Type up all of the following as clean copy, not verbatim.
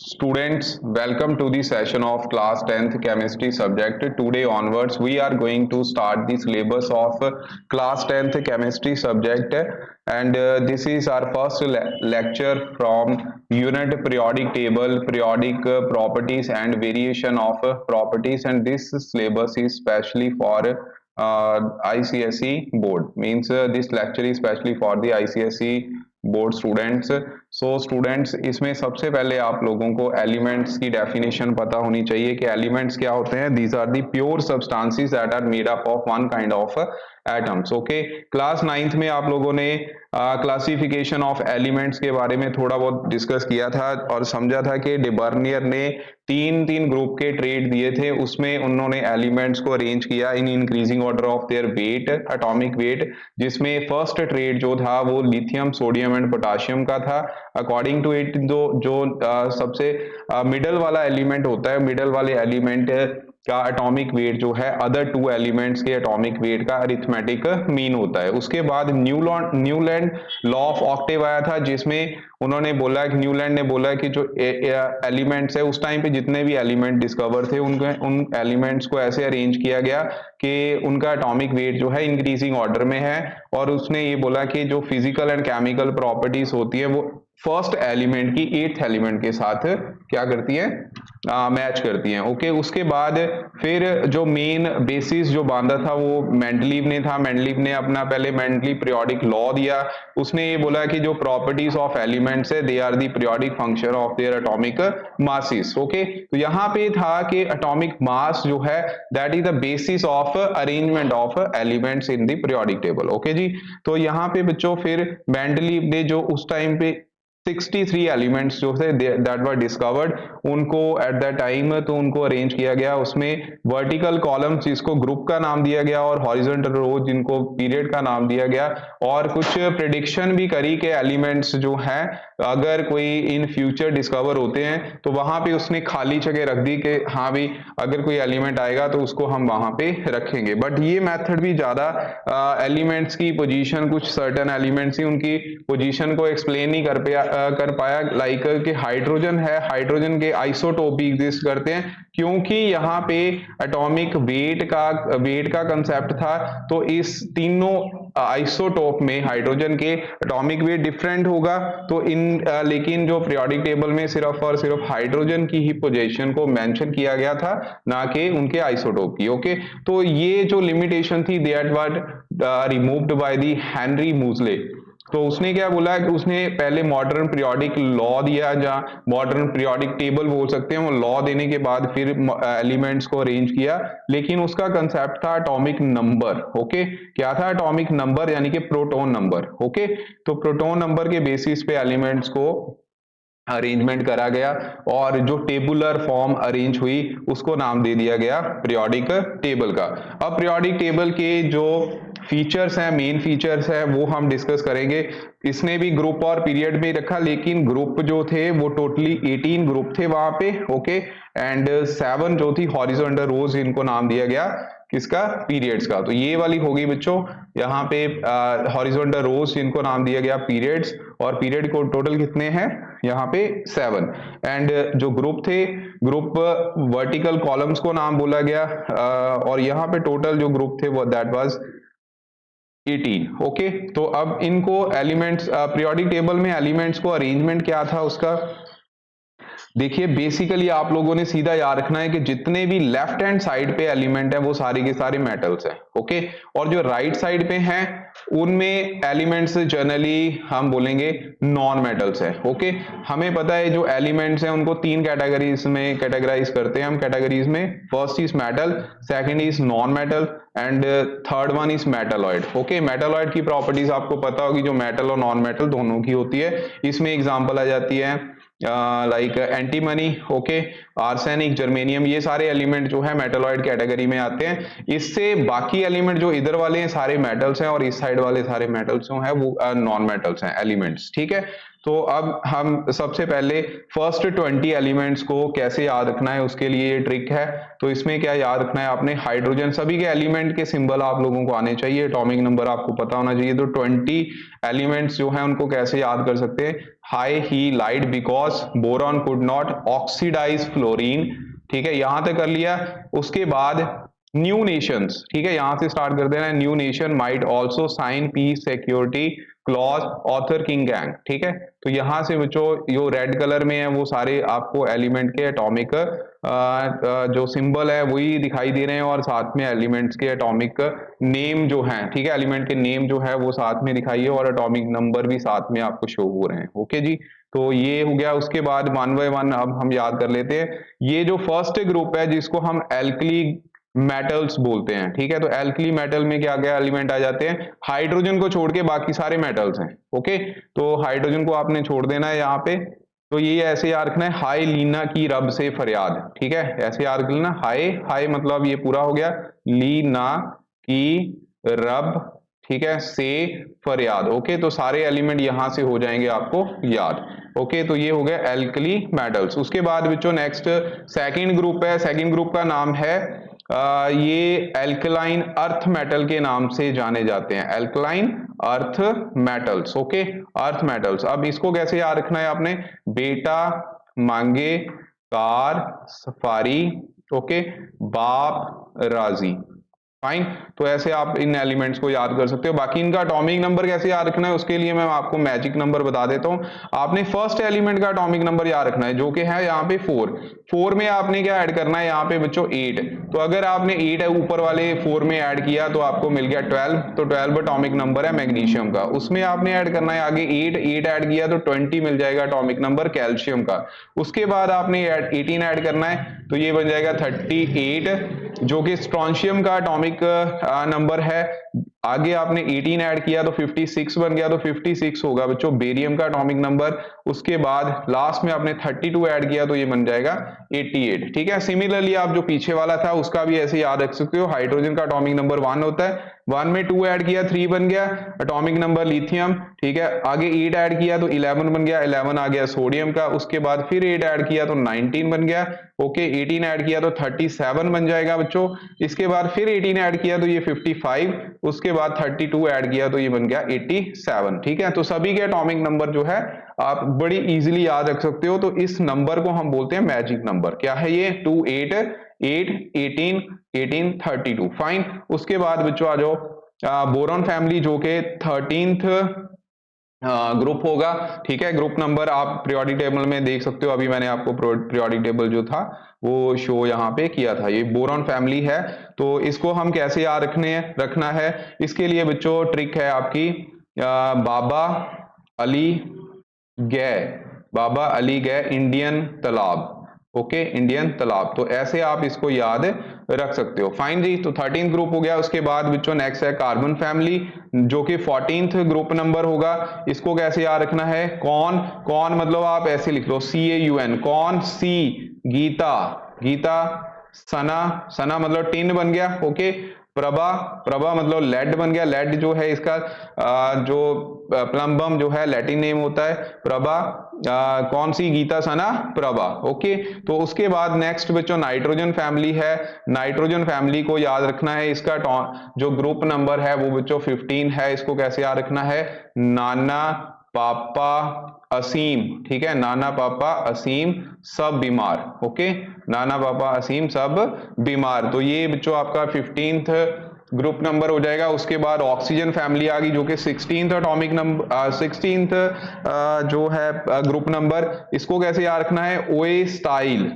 Students, welcome to the session of class 10th chemistry subject. Today onwards, we are going to start the syllabus of class 10th chemistry subject, and this is our first lecture from unit periodic table, periodic properties and variation of properties, and this syllabus is specially for ICSE board. Means this lecture is specially for the ICSE board students. So students, इसमें सबसे पहले आप लोगों को elements की definition पता होनी चाहिए कि एलिमेंट्स क्या होते हैं। These are the pure substances that are made up of one kind of atoms. Okay, class 9th में आप लोगों ने क्लासिफिकेशन ऑफ एलिमेंट्स के बारे में थोड़ा बहुत डिस्कस किया था और समझा था कि डेबर्नियर ने तीन तीन ग्रुप के ट्रेड दिए थे, उसमें उन्होंने एलिमेंट्स को अरेंज किया in increasing order of their weight, atomic weight, जिसमें फर्स्ट ट्रेड जो था वो लिथियम, सोडियम एंड पोटाशियम का था। अकॉर्डिंग टू इट जो सबसे मिडल वाला एलिमेंट होता है, मिडल वाले एलिमेंट का एटॉमिक वेट जो है अदर टू एलिमेंट्स के एटॉमिक वेट का अरिथमेटिक मीन होता है। उसके बाद न्यूलैंड लॉ ऑफ ऑक्टेव आया था, जिसमें उन्होंने बोला कि न्यूलैंड ने बोला कि जो एलिमेंट्स है, उस टाइम पे जितने भी एलिमेंट डिस्कवर थे उन एलिमेंट्स को ऐसे अरेंज किया गया कि उनका एटॉमिक वेट जो है इंक्रीजिंग ऑर्डर में है। और उसने ये बोला कि जो फिजिकल एंड केमिकल प्रॉपर्टीज होती है वो फर्स्ट एलिमेंट की एट्थ एलिमेंट के साथ क्या करती है, मैच करती हैं। ओके, उसके बाद फिर जो मेन बेसिस जो बांधा था वो मेंडलीव ने था। मेंडलीव ने अपना पहले मेंडलीव पीरियोडिक लॉ दिया। उसने ये बोला कि जो प्रॉपर्टीज ऑफ एलिमेंट्स है they are the periodic function of their atomic masses. Okay, तो यहाँ पे था कि एटॉमिक मास जो है that is the basis of arrangement of elements in the periodic table. Okay जी, तो यहाँ पे बच्चों फिर मेंडलीव ने जो उस टाइम पे 63 एलिमेंट्स जो थे दैट वर डिस्कवर्ड, उनको एट द टाइम तो उनको अरेंज किया गया। उसमें वर्टिकल कॉलम्स जिसको ग्रुप का नाम दिया गया और हॉरिजॉन्टल रो जिनको पीरियड का नाम दिया गया। और कुछ प्रेडिक्शन भी करी कि एलिमेंट्स जो हैं अगर कोई इन फ्यूचर डिस्कवर होते हैं तो वहां पे उसने खाली जगह रख दी कि हाँ भाई अगर कोई एलिमेंट आएगा तो उसको हम वहां पे रखेंगे। बट ये मेथड भी ज्यादा एलिमेंट्स की पोजीशन, कुछ सर्टेन एलिमेंट्स ही उनकी पोजीशन को एक्सप्लेन नहीं कर पाया। लाइक कि हाइड्रोजन है, हाइड्रोजन के आइसोटोप भी एग्जिस्ट करते हैं, क्योंकि यहाँ पे एटॉमिक वेट का कंसेप्ट था। तो इस तीनों आइसोटोप में हाइड्रोजन के एटॉमिक वेट डिफरेंट होगा। तो लेकिन जो पीरियोडिक टेबल में सिर्फ और सिर्फ हाइड्रोजन की ही पोजीशन को मेंशन किया गया था, ना कि उनके आइसोटोप की। ओके, तो ये जो लिमिटेशन थी that was removed by the Henry Moseley. तो उसने क्या बोला कि उसने पहले मॉडर्न पीरियोडिक लॉ दिया, जहाँ मॉडर्न पीरियोडिक टेबल बोल सकते हैं। वो लॉ देने के बाद फिर एलिमेंट्स को अरेंज किया, लेकिन उसका कंसेप्ट था एटॉमिक नंबर। ओके, क्या था? एटॉमिक नंबर, यानी कि प्रोटॉन नंबर। ओके, तो प्रोटॉन नंबर के बेसिस पे एलिमेंट्स को अरेंजमेंट करा गया और जो टेबुलर फॉर्म अरेंज हुई उसको नाम दे दिया गया पीरियोडिक टेबल का। अब पीरियोडिक टेबल के जो फीचर्स हैं, मेन फीचर्स हैं, वो हम डिस्कस करेंगे। इसने भी ग्रुप और पीरियड में रखा, लेकिन ग्रुप जो थे वो टोटली 18 ग्रुप थे वहां पे। ओके, एंड 7 जो थी हॉरिजॉन्टल रोज, इनको नाम दिया गया किसका? पीरियड्स का। तो ये वाली होगी बच्चों यहाँ पे हॉरिजॉन्टल रोज, इनको नाम दिया गया पीरियड्स। और पीरियड को टोटल कितने हैं यहाँ पे? 7। एंड जो ग्रुप थे, ग्रुप वर्टिकल कॉलम्स को नाम बोला गया। और यहाँ पे टोटल जो ग्रुप थे वो दैट वाज 18। ओके, तो अब इनको एलिमेंट्स, पीरियोडिक टेबल में एलिमेंट्स को अरेंजमेंट क्या था उसका, देखिए बेसिकली आप लोगों ने सीधा याद रखना है कि जितने भी लेफ्ट हैंड साइड पे एलिमेंट है वो सारे के सारे मेटल्स हैं। ओके, और जो राइट साइड पे हैं उनमें एलिमेंट्स जनरली हम बोलेंगे नॉन मेटल्स है। ओके, हमें पता है जो एलिमेंट्स हैं उनको 3 कैटेगरीज में कैटेगराइज करते हैं हम कैटेगरीज में। First is metal, second is non metal and third one is metalloid. Okay, metalloid की प्रॉपर्टीज आपको पता होगी, जो मेटल और नॉन मेटल दोनों की होती है। इसमें एग्जांपल आ जाती है like antimony, okay, arsenic, germanium, ये सारे एलिमेंट जो है मेटलॉइड कैटेगरी में आते हैं। इससे बाकी एलिमेंट जो इधर वाले हैं सारे मेटल्स हैं और इस साइड वाले सारे मेटल्स जो हैं वो नॉन मेटल्स हैं एलिमेंट्स। ठीक है, तो अब हम सबसे पहले फर्स्ट 20 एलिमेंट्स को कैसे याद रखना है उसके लिए ये ट्रिक है। तो इसमें क्या याद रखना है आपने, हाइड्रोजन, सभी के एलिमेंट के सिंबल आप लोगों को आने चाहिए, एटॉमिक नंबर आपको पता होना चाहिए। तो 20 एलिमेंट्स जो है उनको कैसे याद कर सकते हैं, हाई ही लाइट because boron could not oxidise fluorine, ठीक है, यहां तक कर लिया। उसके बाद न्यू नेशंस, ठीक है, यहां से स्टार्ट कर देना है, new nation might also sign peace security clause author king gang, ठीक है। तो यहां से बच्चों जो रेड कलर में है वो सारे आपको एलिमेंट के एटॉमिक जो सिंबल है वही दिखाई दे रहे हैं, और साथ में एलिमेंट्स के एटॉमिक नेम जो है, ठीक है, एलिमेंट के नेम जो है वो साथ में दिखाइए, और एटॉमिक नंबर भी साथ में आपको शो हो रहे हैं। ओके जी, तो ये हो गया। उसके बाद वन बाय वन अब हम याद कर लेते हैं। ये जो फर्स्ट ग्रुप है जिसको हम एल्कली मेटल्स बोलते हैं, ठीक है, तो एल्कली मेटल में क्या क्या एलिमेंट आ जाते हैं, हाइड्रोजन को छोड़ के बाकी सारे मेटल्स हैं। ओके, तो हाइड्रोजन को आपने छोड़ देना है यहाँ पे। तो ये ऐसे याद रखना है, हाय लीना की रब से फरियाद, ठीक है, ऐसे याद रखना, हाय हाय मतलब ये पूरा हो गया, लीना की रब, ठीक है, से फरियाद। ओके, तो सारे एलिमेंट यहां से हो जाएंगे आपको याद। ओके, तो ये हो गया एल्कली मेटल्स। उसके बाद बच्चों नेक्स्ट सेकंड ग्रुप है, सेकंड ग्रुप का नाम है ये एल्कलाइन अर्थ मेटल के नाम से जाने जाते हैं, alkaline earth metals. Okay, earth metals. अब इसको कैसे याद रखना है आपने, बेटा मांगे कार सफारी, ओके, बाप राजी, फाइन। तो ऐसे आप इन एलिमेंट्स को याद कर सकते हो। बाकी इनका एटॉमिक नंबर कैसे याद रखना है उसके लिए मैं आपको मैजिक नंबर बता देता हूं। आपने फर्स्ट एलिमेंट का एटॉमिक नंबर याद रखना है जो कि है यहाँ पे 4 में आपने क्या ऐड करना है यहाँ पे बच्चों 8। तो अगर आपने 8 ऊपर वाले 4 में ऐड किया तो आपको मिल गया 12। तो 12 एटॉमिक नंबर है मैग्नीशियम का, उसमें आपने ऐड करना है आगे 8 ऐड किया तो 20 मिल जाएगा एटॉमिक नंबर कैल्शियम का। उसके बाद आपने 18 ऐड करना है तो ये बन जाएगा 38 जो कि स्ट्रोंशियम का एटॉमिक नंबर है। आगे आपने 18 ऐड किया तो 56 बन गया, तो 56 होगा बच्चों बेरियम का एटॉमिक नंबर। उसके बाद लास्ट में आपने 32 ऐड किया तो ये बन जाएगा 88, ठीक है। सिमिलरली आप जो पीछे वाला था उसका भी ऐसे याद रख सकते हो, हाइड्रोजन का एटॉमिक नंबर 1 होता है, 1 में 2 ऐड किया 3 बन गया एटॉमिक नंबर लिथियम, ठीक है। आगे 8 ऐड किया तो 11 बन गया, 11 आ गया सोडियम का। उसके बाद फिर 8 ऐड किया तो 19 बन गया, ओके। 18 ऐड किया तो 37 बन जाएगा बच्चों। इसके बाद फिर 18 ऐड किया तो ये 55, उसके बाद 32 ऐड किया तो ये बन गया 87, ठीक है। तो सभी के एटॉमिक नंबर जो है आप बड़ी इजीली याद रख सकते हो। तो इस नंबर को हम बोलते हैं मैजिक नंबर। क्या है ये, 2 8 8 18 18 32, फाइन। उसके बाद बच्चों आ जाओ बोरॉन फैमिली जो कि 13th ग्रुप होगा, ठीक है। ग्रुप नंबर आप पीरियोडिक टेबल में देख सकते हो, अभी मैंने आपको पीरियोडिक टेबल जो था वो शो यहाँ पे किया था। ये बोरॉन फैमिली है, तो इसको हम कैसे याद रखना है इसके लिए बच्चों ट्रिक है आपकी, बाबा अली गै, बाबा अली गै इंडियन तालाब, ओके, इंडियन तालाब। तो ऐसे आप इसको याद रख सकते हो, फाइन जी। तो 13th ग्रुप हो गया। उसके बाद बच्चों नेक्स्ट है कार्बन फैमिली जो कि 14th ग्रुप नंबर होगा। इसको कैसे याद रखना है, कौन, कौन मतलब आप ऐसे लिख लो CAUN, कौन, सी गीता, गीता, सना, सना मतलब टिन बन गया, ओके। प्रभा, प्रभा मतलब लेड बन गया, लेड जो है इसका जो प्लम्बम जो है लैटिन नेम होता है प्रभा। कौन सी, गीता, सना, प्रभा, ओके। तो उसके बाद नेक्स्ट बच्चों नाइट्रोजन फैमिली है। नाइट्रोजन फैमिली को याद रखना है, इसका जो ग्रुप नंबर है वो बच्चों 15 है। इसको कैसे याद रखना है, नाना पापा असीम, ठीक है, नाना पापा असीम सब बीमार, ओके, नाना पापा असीम सब बीमार। तो ये बच्चों आपका 15th ग्रुप नंबर हो जाएगा। उसके बाद ऑक्सीजन फैमिली आ गई जो कि 16th एटॉमिक नंबर 16th जो है ग्रुप नंबर। इसको कैसे याद रखना है, ओए स्टाइल,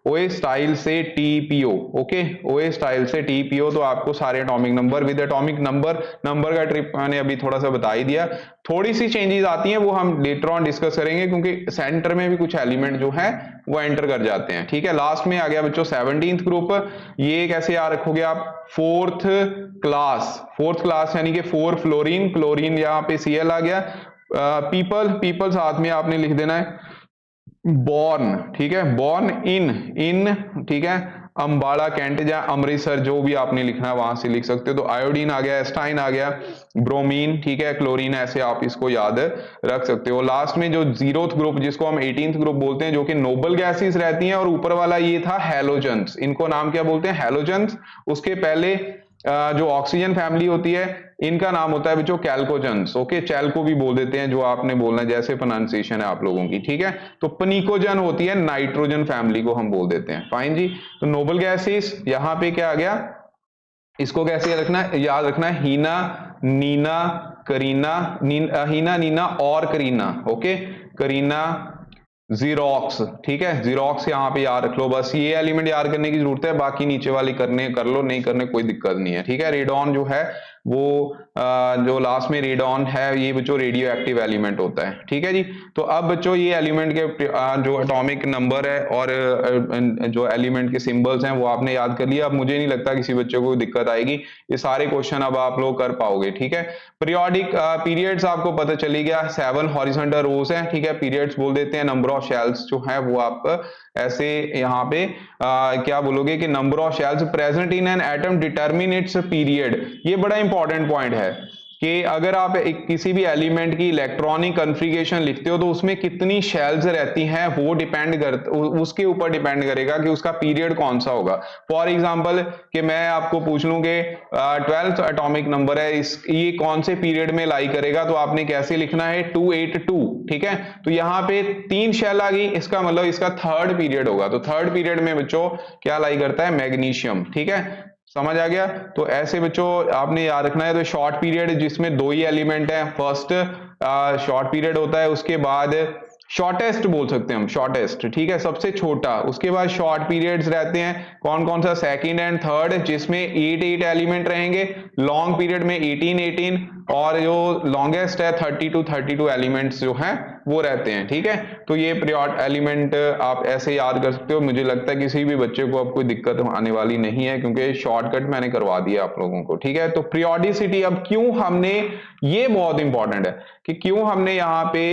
ओए स्टाइल से TPO, ओके, ओए स्टाइल से TPO। तो आपको सारे atomic number with atomic number का ट्रिप मैंने अभी थोड़ा सा बता ही दिया। थोड़ी सी चेंजेस आती हैं वो हम लेटर ऑन डिस्कस करेंगे क्योंकि सेंटर में भी कुछ एलिमेंट जो है वो एंटर कर जाते हैं, ठीक है। लास्ट में आ गया बच्चों 17th ग्रुप। ये कैसे याद रखोगे आप, फोर्थ क्लास यानी कि 4 फ्लोरीन, क्लोरीन यहाँ पे Cl आ गया। पीपल साथ में आपने लिख देना है, बॉर्न, ठीक है, बॉर्न इन, ठीक है, अम्बाला कैंट या अमृतसर, जो भी आपने लिखना है वहां से लिख सकते हो। तो आयोडीन आ गया, एस्टाइन आ गया, ब्रोमीन, ठीक है, क्लोरीन, ऐसे आप इसको याद रख सकते हो। लास्ट में जो 0th ग्रुप जिसको हम 18th ग्रुप बोलते हैं, जो कि नोबल गैसेस रहती हैं, और ऊपर वाला ये था हैलोजेंस, इनको नाम क्या बोलते हैं, हैलोजेंस। उसके पहले जो ऑक्सीजन फैमिली होती है इनका नाम होता है बच्चों कैल्कोजेंस, ओके, चैल्को भी बोल देते हैं, जो आपने बोलना है जैसे प्रोनाउंसिएशन है आप लोगों की, ठीक है। तो पनिकोजन होती है नाइट्रोजन फैमिली को हम बोल देते हैं, फाइन जी। तो नोबल गैसेस यहाँ पे क्या आ गया, इसको कैसे रखना है, याद रखना है, हीना, नीना, करीना, हीना, नीना और करीना, ओके, करीना, जीरोक्स, ठीक है, जीरोक्स यहाँ पे याद रख लो, बस ये एलिमेंट याद करने की जरूरत है, बाकी नीचे वाली करने कर लो, नहीं करने कोई दिक्कत नहीं है, ठीक है। रेडॉन जो है वो जो लास्ट में रेडॉन है ये बच्चों रेडियो एक्टिव एलिमेंट होता है, ठीक है जी। तो अब बच्चों ये एलिमेंट के जो एटॉमिक नंबर है और जो एलिमेंट के सिंबल्स हैं वो आपने याद कर लिया। अब मुझे नहीं लगता किसी बच्चे को दिक्कत आएगी, ये सारे क्वेश्चन अब आप लोग कर पाओगे, ठीक है। पीरियोडिक पीरियड्स आपको पता चली गया, 7 हॉरिजॉन्टल रोज है, ठीक है, पीरियड्स बोल देते हैं। नंबर ऑफ शेल्स जो है वो आप ऐसे यहाँ पे क्या बोलोगे कि number of shells present in an atom determine it's period. ये बड़ा इंपॉर्टेंट पॉइंट है कि अगर आप किसी भी एलिमेंट की इलेक्ट्रॉनिक कन्फिगरेशन लिखते हो तो उसमें कितनी शेल्स रहती हैं वो उसके ऊपर डिपेंड करेगा कि उसका पीरियड कौन सा होगा। फॉर एग्जांपल कि मैं आपको पूछ लूं कि 12th एटॉमिक नंबर है, ये कौन से पीरियड में लाई करेगा, तो आपने कैसे लिखना है, 282, ठीक है। तो यहाँ पे 3 शेल आ गई, इसका मतलब इसका 3rd पीरियड होगा। तो 3rd पीरियड में बच्चों क्या लाई करता है, मैग्नीशियम, ठीक है, समझ आ गया। तो ऐसे बच्चों आपने याद रखना है। तो शॉर्ट पीरियड जिसमें 2 ही एलिमेंट है, फर्स्ट शॉर्ट पीरियड होता है, उसके बाद शॉर्टेस्ट बोल सकते हैं हम, शॉर्टेस्ट, ठीक है, सबसे छोटा। उसके बाद शॉर्ट पीरियड्स रहते हैं कौन कौन सा, 2nd एंड 3rd, जिसमें 8 एलिमेंट रहेंगे। लॉन्ग पीरियड में 18 और जो लॉन्गेस्ट है 32 एलिमेंट्स जो हैं वो रहते हैं, ठीक है। तो ये पीरियड एलिमेंट आप ऐसे याद कर सकते हो। मुझे लगता है किसी भी बच्चे को अब कोई दिक्कत आने वाली नहीं है, क्योंकि शॉर्टकट मैंने करवा दिया आप लोगों को, ठीक है। तो पीरियोडिसिटी, अब क्यों हमने, ये बहुत इंपॉर्टेंट है कि क्यों हमने यहाँ पे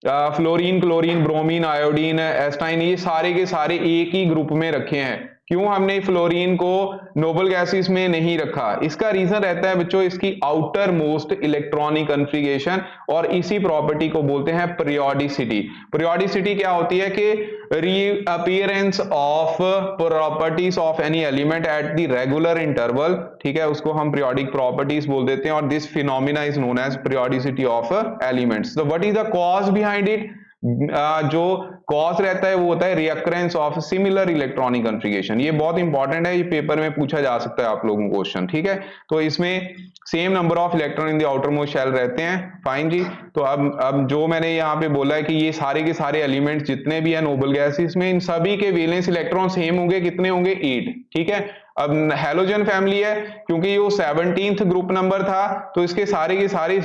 फ्लोरीन, क्लोरीन, ब्रोमीन, आयोडीन, एस्टाइन, ये सारे के सारे एक ही ग्रुप में रखे हैं। क्यों हमने फ्लोरीन को नोबल गैसेस में नहीं रखा, इसका रीजन रहता है बच्चों इसकी आउटर मोस्ट इलेक्ट्रॉनिक कन्फिगरेशन, और इसी प्रॉपर्टी को बोलते हैं पीरियोडिसिटी। पीरियोडिसिटी क्या होती है कि reappearance of properties of any element at the regular interval, ठीक है, उसको हम पीरियोडिक प्रॉपर्टीज बोल देते हैं। और this phenomena is known as periodicity of elements. तो what is the cause behind it, जो कॉज रहता है वो होता है recurrence of similar electronic configuration. ये बहुत इंपॉर्टेंट है, ये पेपर में पूछा जा सकता है आप लोगों को क्वेश्चन, ठीक है। तो इसमें same number of electron in the outermost shell रहते हैं, फाइन जी। तो अब जो मैंने यहाँ पे बोला है कि ये सारे के सारे एलिमेंट्स जितने भी है नोबल गैसेस में, इन सभी के वैलेंस इलेक्ट्रॉन सेम होंगे, कितने होंगे, 8, ठीक है। अब हैलोजन फैमिली है, क्योंकि ये 17th ग्रुप नंबर था, तो इसके सारे के सारे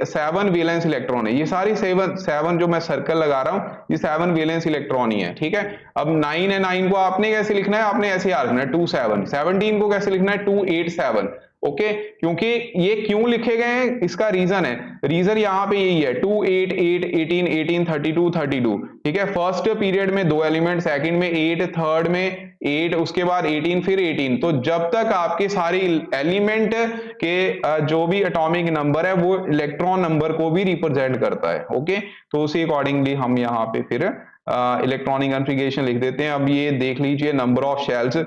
7 वैलेंस इलेक्ट्रॉन है। ये सारी 7 जो मैं सर्कल लगा रहा हूं ये 7 वैलेंस इलेक्ट्रॉन ही है, ठीक है। अब 9 है, 9 को आपने कैसे लिखना है, आपने ऐसे याद रखना है 27। 17 को कैसे लिखना है, 287, ओके। क्योंकि ये क्यों लिखे गए हैं इसका रीजन है, रीजन यहाँ पे यही है, 2 8 8 18 18 32 32, ठीक है। फर्स्ट पीरियड में 2 एलिमेंट, सेकंड में 8, थर्ड में 8, उसके बाद 18, फिर 18। तो जब तक आपके सारी एलिमेंट के जो भी एटॉमिक नंबर है वो इलेक्ट्रॉन नंबर को भी रिप्रेजेंट करता है, ओके। तो उसी अकॉर्डिंगली हम यहाँ पे फिर इलेक्ट्रॉनिक कॉन्फ़िगरेशन लिख देते हैं। अब ये देख लीजिए नंबर ऑफ शेल्स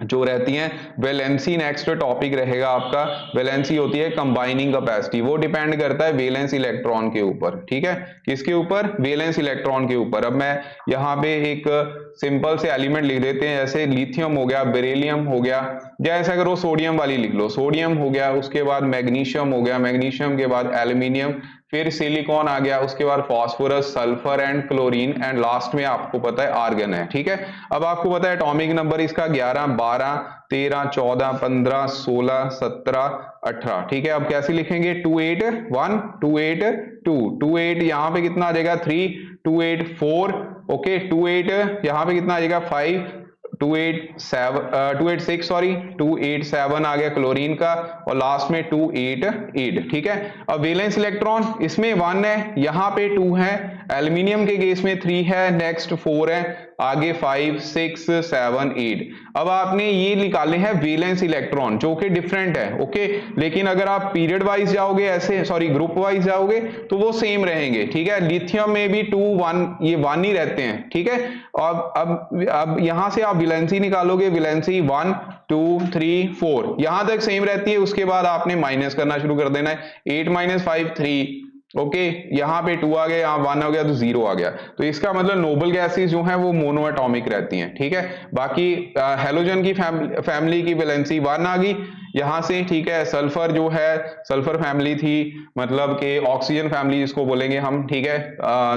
जो रहती हैं, वैलेंसी नेक्स्ट टॉपिक रहेगा आपका। वैलेंसी होती है कंबाइनिंग कैपेसिटी, वो डिपेंड करता है वैलेंस इलेक्ट्रॉन के ऊपर, ठीक है। किसके ऊपर, वैलेंस इलेक्ट्रॉन के ऊपर। अब मैं यहाँ पे एक सिंपल से एलिमेंट लिख देते हैं, जैसे लिथियम हो गया, बेरिलियम हो गया, जैसे अगर वो सोडियम वाली लिख लो, सोडियम हो गया, उसके बाद मैग्नीशियम हो गया, मैग्नीशियम के बाद एल्यूमिनियम, फिर सिलिकॉन आ गया, उसके बाद phosphorus, sulphur and chlorine, and last में आपको पता है आर्गन है, ठीक है। अब आपको पता है एटॉमिक नंबर इसका 11 12 13 14 15 16 17 18, ठीक है। अब कैसे लिखेंगे, 281 282 28, यहाँ पे कितना आ जाएगा 3, 284, ओके, 28 यहाँ पे कितना आ जाएगा 5, 286 सॉरी 287 आ गया क्लोरीन का, और लास्ट में 288, ठीक है। अब वैलेंस इलेक्ट्रॉन इसमें 1 है, यहाँ पे 2 है, एल्यूमिनियम के केस में 3 है, नेक्स्ट 4 है, आगे 5 6 7 8। अब आपने ये निकाले हैं वैलेंस इलेक्ट्रॉन जो कि डिफरेंट है, ओके। लेकिन अगर आप पीरियड वाइज जाओगे, ऐसे सॉरी ग्रुप वाइज जाओगे तो वो सेम रहेंगे, ठीक है। लिथियम में भी 2 1 ये 1 ही रहते हैं, ठीक है। अब यहां से आप वैलेंसी निकालोगे, वैलेंसी 1 2 3 4 यहां तक सेम रहती है, उसके बाद आपने माइनस करना शुरू कर देना है। 8 - 5 3, ओके। यहाँ पे 2 आ गया, यहाँ 1 हो गया तो 0 आ गया। तो इसका मतलब नोबल गैसेस जो है वो मोनो एटॉमिक रहती हैं, ठीक है। बाकी हेलोजन की फैमिली की वैलेंसी 1 आ गई यहां से, ठीक है। सल्फर जो है सल्फर फैमिली थी, मतलब कि ऑक्सीजन फैमिली जिसको बोलेंगे हम, ठीक है।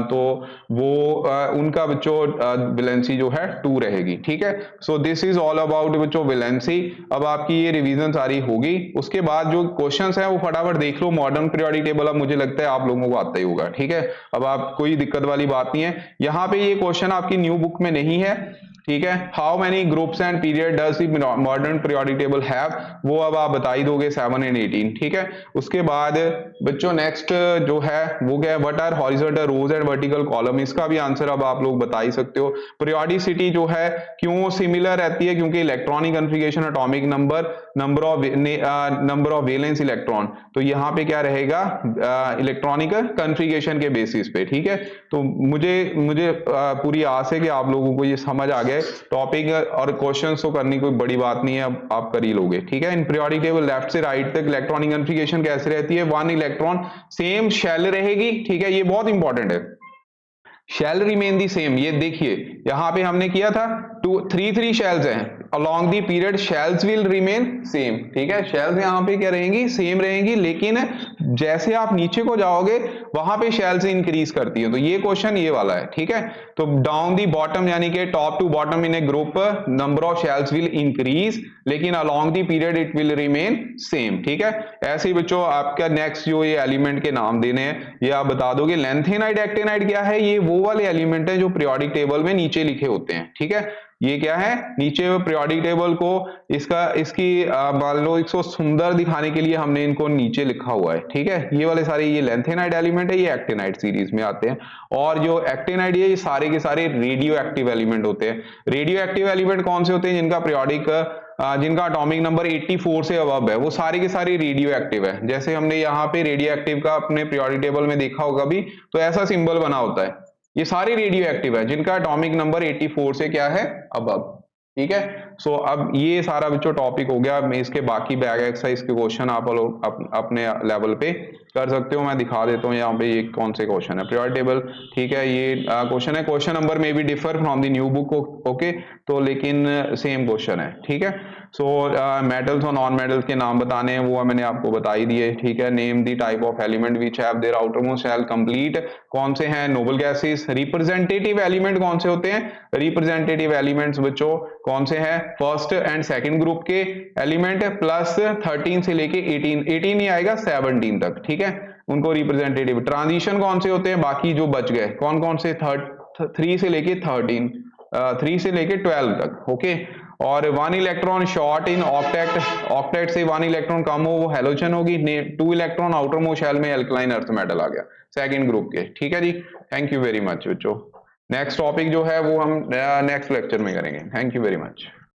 तो वो उनका बच्चों वैलेंसी जो है 2 रहेगी, ठीक है। So this is all about बच्चों वैलेंसी। अब आपकी ये रिवीजन सारी होगी, उसके बाद जो क्वेश्चंस है वो फटाफट देख लो। मॉडर्न पीरियोडिक टेबल अब मुझे लगता है आप लोगों को आता ही होगा, ठीक है। अब आप कोई दिक्कत वाली बात नहीं है। यहाँ पे ये क्वेश्चन आपकी न्यू बुक में नहीं है, ठीक है। How many groups and period does the modern periodic table have, वो अब आप बता ही दोगे 7 और 18, ठीक है। उसके बाद बच्चों नेक्स्ट जो है वो क्या है, what are horizontal rows and vertical column, इसका भी आंसर अब आप लोग बता ही सकते हो। पीरियोडिसिटी जो है क्यों सिमिलर रहती है, क्योंकि electronic configuration, atomic number, number of valence electron, तो यहाँ पे क्या रहेगा इलेक्ट्रॉनिक कन्फिगरेशन के बेसिस पे, ठीक है। तो मुझे पूरी आस है कि आप लोगों को ये समझ आ गया। टॉपिक और क्वेश्चंस तो करनी कोई बड़ी बात नहीं है, अब आप कर ही लोगे, ठीक है। इन पीरियोडिक टेबल लेफ्ट से राइट तक इलेक्ट्रॉनिक कन्फिगरेशन कैसे रहती है, 1 इलेक्ट्रॉन सेम शेल रहेगी, ठीक है। ये बहुत इंपॉर्टेंट है, शेल रिमेन दी सेम। ये देखिए यहां पे हमने किया था 2 3 शेल्स हैं, along the period shells will remain same, ठीक है। शेल्स यहाँ पे क्या रहेंगी, सेम रहेंगी, लेकिन जैसे आप नीचे को जाओगे वहां पे शेल्स इंक्रीज करती है। तो ये क्वेश्चन ये वाला है, ठीक है। तो डाउन दी बॉटम यानी कि top to bottom in a group number of shells will increase, लेकिन along the period it will remain same, ठीक है। ऐसे ही बच्चों आपका नेक्स्ट जो ये एलिमेंट के नाम देने हैं ये आप बता दोगे। लेंथेनाइड एक्टिनाइड क्या है, ये वो वाले एलिमेंट है जो पीरियोडिक टेबल में नीचे लिखे होते हैं, ठीक है। ये क्या है, नीचे पीरियोडिक टेबल को इसकी मान लो इसको सुंदर दिखाने के लिए हमने इनको नीचे लिखा हुआ है, ठीक है। ये वाले सारे ये लेंथेनाइड एलिमेंट है, ये एक्टिनाइड सीरीज में आते हैं। और जो एक्टिनाइड ये सारे के सारे रेडियो एक्टिव एलिमेंट होते हैं। रेडियो एक्टिव एलिमेंट कौन से होते हैं, जिनका पीरियोडिक जिनका एटॉमिक नंबर 84 से अबव है, वो सारे के सारे रेडियो एक्टिव है। जैसे हमने यहाँ पे रेडियो एक्टिव का अपने पीरियोडिक टेबल में देखा होगा भी, तो ऐसा सिंबल बना होता है। ये सारे रेडियो एक्टिव है जिनका एटॉमिक नंबर 84 से क्या है, अबव, ठीक है। सो अब ये सारा बच्चों टॉपिक हो गया। मैं इसके बाकी बैग एक्सरसाइज के क्वेश्चन आप लोग अपने लेवल पे कर सकते हो। मैं दिखा देता हूँ यहाँ पे ये कौन से क्वेश्चन है, पीरियोडिक टेबल, ठीक है। ये क्वेश्चन है, क्वेश्चन नंबर में भी differ from the new book, okay. तो लेकिन सेम क्वेश्चन है, ठीक है। सो मेटल्स और नॉन मेटल्स के नाम बताने हैं, वो मैंने आपको बता ही दिए, ठीक है। Name the type of element which have their outermost shell complete, कौन से हैं नोबल गैसेस। रिप्रेजेंटेटिव एलिमेंट कौन से होते हैं, रिप्रेजेंटेटिव एलिमेंट्स बच्चों कौन से हैं, फर्स्ट एंड सेकंड ग्रुप के एलिमेंट प्लस 13 से लेके 18 ही आएगा 17 तक, ठीक है, उनको रिप्रेजेंटेटिव। ट्रांजिशन कौन से होते हैं, बाकी जो बच गए कौन कौन से, 3 से लेके 13, 3 से लेके 12 तक, ओके। और 1 इलेक्ट्रॉन शॉर्ट इन ऑक्टेट, ऑक्टेट से 1 इलेक्ट्रॉन कम हो वो हेलोजन होगी। 2 इलेक्ट्रॉन आउटर मोस्ट शेल में एल्कलाइन अर्थ मेटल आ गया सेकंड ग्रुप के, ठीक है जी। थैंक यू वेरी मच बच्चों। नेक्स्ट टॉपिक जो है वो हम नेक्स्ट लेक्चर में करेंगे। Thank you very much.